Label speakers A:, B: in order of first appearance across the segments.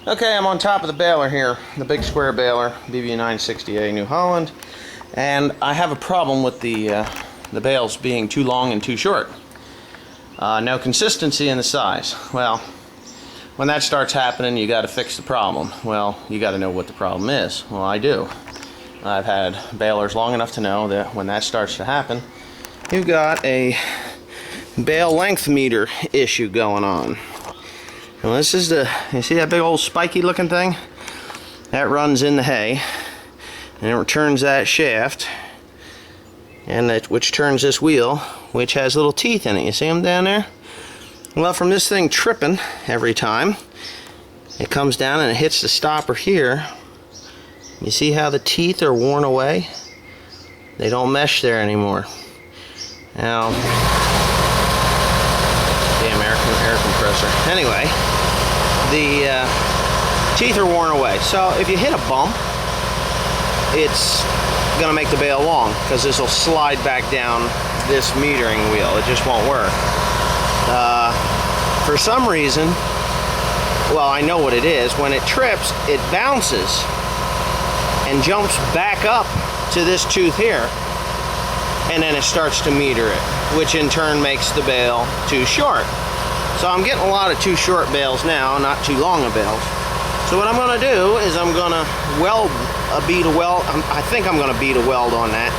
A: Okay, I'm on top of the baler here, the big square baler, BB960A New Holland, and I have a problem with the bales being too long and too short. No consistency in the size. Well, when that starts happening, you got to fix the problem. Well, you got to know what the problem is. Well, I do. I've had balers long enough to know that when that starts to happen, you've got a bale length meter issue going on. Well, this is you see that big old spiky looking thing? That runs in the hay, and it returns that shaft, and which turns this wheel, which has little teeth in it. You see them down there? Well, from this thing tripping every time, it comes down and it hits the stopper here. You see how the teeth are worn away? They don't mesh there anymore. Now, damn air compressor. Anyway, the teeth are worn away. So if you hit a bump, it's gonna make the bale long, because this will slide back down this metering wheel. It just won't work. For some reason, well, I know what it is. When it trips, it bounces and jumps back up to this tooth here, and then it starts to meter it, which in turn makes the bale too short. So I'm getting a lot of too short bales now, not too long of bales. So what I'm going to do is I'm going to beat a weld. I think I'm going to beat a weld on that,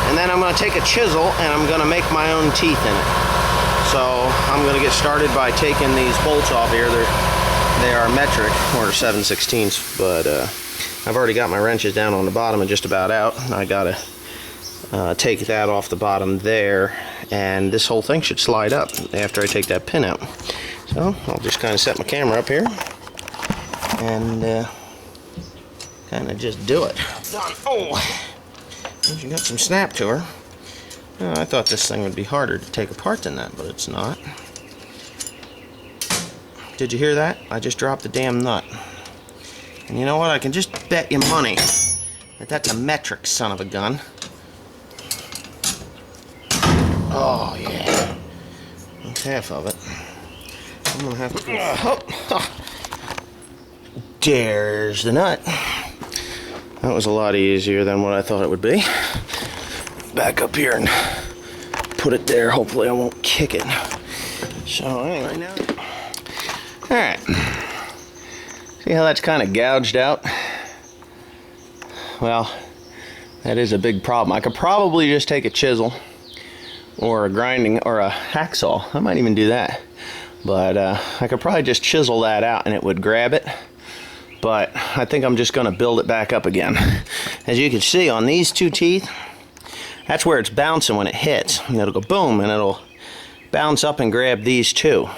A: and then I'm going to take a chisel and I'm going to make my own teeth in it. So I'm going to get started by taking these bolts off here. They are metric, or 7/16, but I've already got my wrenches down on the bottom and just about out. I got to take that off the bottom there, and this whole thing should slide up after I take that pin out. So I'll just kind of set my camera up here and kind of just do it. Done. Oh, she got some snap to her. I thought this thing would be harder to take apart than that, but it's not. Did you hear that? I just dropped the damn nut. And you know what? I can just bet you money that that's a metric son of a gun. Oh, yeah. That's half of it. I'm going to have to... There's the nut. That was a lot easier than what I thought it would be. Back up here and put it there. Hopefully I won't kick it. So anyway, now, alright, see how that's kind of gouged out? Well, that is a big problem. I could probably just take a chisel or a grinding or a hacksaw. I might even do that, but I could probably just chisel that out and it would grab it. But I think I'm just going to build it back up again. As you can see on these two teeth, that's where it's bouncing when it hits. And it'll go boom, and it'll bounce up and grab these two,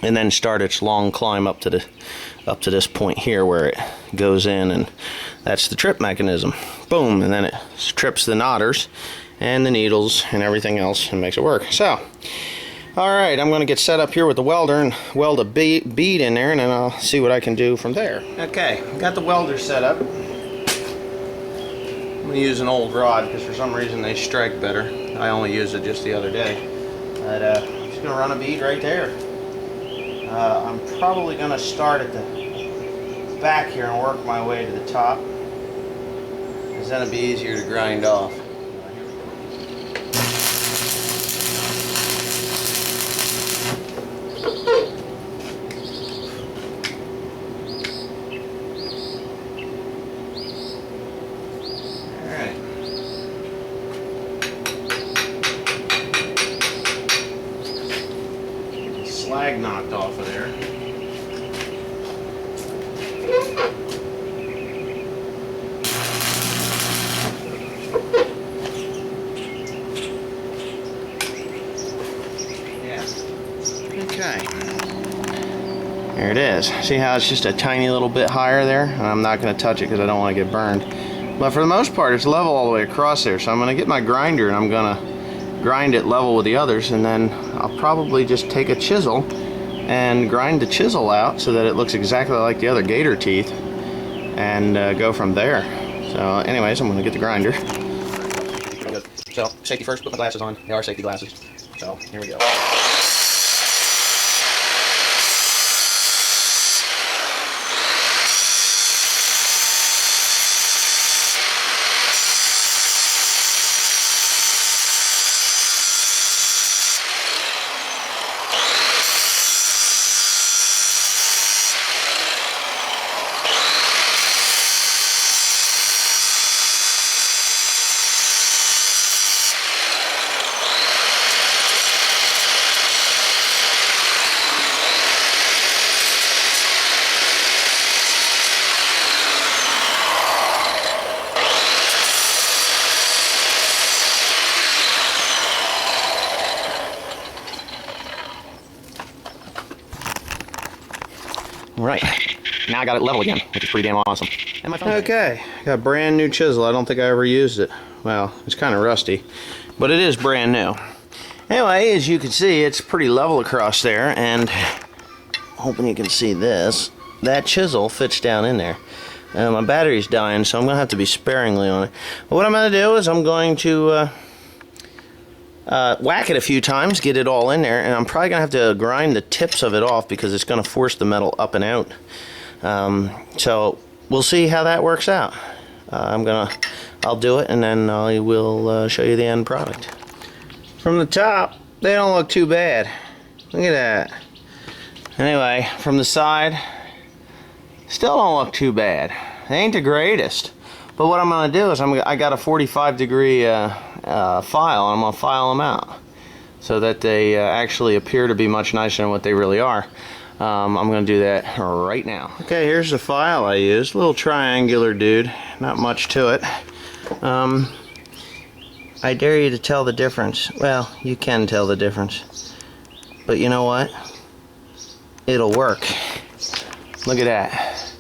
A: and then start its long climb up to this point here where it goes in, and that's the trip mechanism. Boom, and then it trips the knotters and the needles and everything else and makes it work. So, alright, I'm going to get set up here with the welder and weld a bead in there, and then I'll see what I can do from there. Okay, got the welder set up. I'm going to use an old rod because for some reason they strike better. I only used it just the other day. But I'm just going to run a bead right there. I'm probably going to start at the back here and work my way to the top, because then it'll be easier to grind off. Slag knocked off of there. Yeah. Okay. There it is. See how it's just a tiny little bit higher there? And I'm not going to touch it because I don't want to get burned. But for the most part, it's level all the way across there. So I'm going to get my grinder and I'm going to grind it level with the others, and then I'll probably just take a chisel and grind the chisel out so that it looks exactly like the other gator teeth, and go from there. So anyways, I'm going to get the grinder. So safety first, put my glasses on. They are safety glasses. So here we go. Right. Now I got it level again, which is pretty damn awesome. And okay, got a brand new chisel. I don't think I ever used it. Well, it's kind of rusty, but it is brand new. Anyway, as you can see, it's pretty level across there, and hoping you can see this. That chisel fits down in there. My battery's dying, so I'm going to have to be sparingly on it. But what I'm going to do is I'm going to whack it a few times, get it all in there, and I'm probably going to have to grind the tips of it off because it's going to force the metal up and out. So we'll see how that works out. I'll do it, and then I will show you the end product. From the top, they don't look too bad. Look at that. Anyway, from the side, still don't look too bad. They ain't the greatest. But what I'm going to do is I got a 45-degree file, and I'm going to file them out so that they actually appear to be much nicer than what they really are. I'm going to do that right now. Okay, here's the file I used. A little triangular dude. Not much to it. I dare you to tell the difference. Well, you can tell the difference. But you know what? It'll work. Look at that.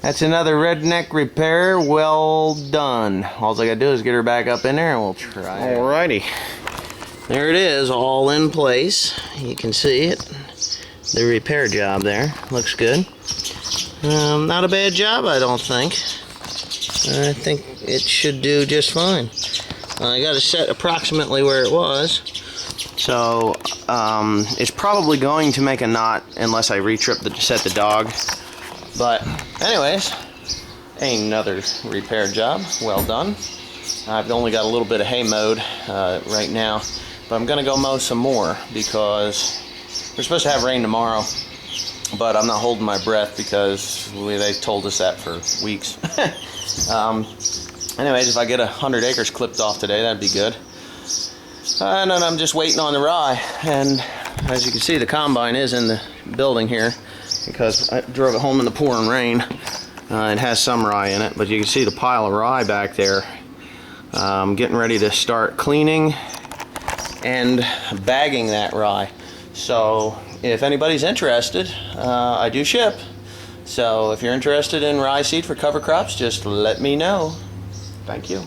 A: That's another redneck repair. Well done. All I gotta do is get her back up in there and we'll try it. Alrighty. There it is, all in place. You can see it. The repair job there. Looks good. Not a bad job, I don't think. I think it should do just fine. I got it set approximately where it was. So, it's probably going to make a knot unless I set the dog. But, anyways, another repair job. Well done. I've only got a little bit of hay mowed right now. But I'm going to go mow some more because we're supposed to have rain tomorrow. But I'm not holding my breath because they told us that for weeks. Anyways, if I get 100 acres clipped off today, that'd be good. And then I'm just waiting on the rye. And as you can see, the combine is in the building here because I drove it home in the pouring rain. It has some rye in it, but you can see the pile of rye back there. I'm getting ready to start cleaning and bagging that rye. So if anybody's interested, I do ship. So if you're interested in rye seed for cover crops, just let me know. Thank you.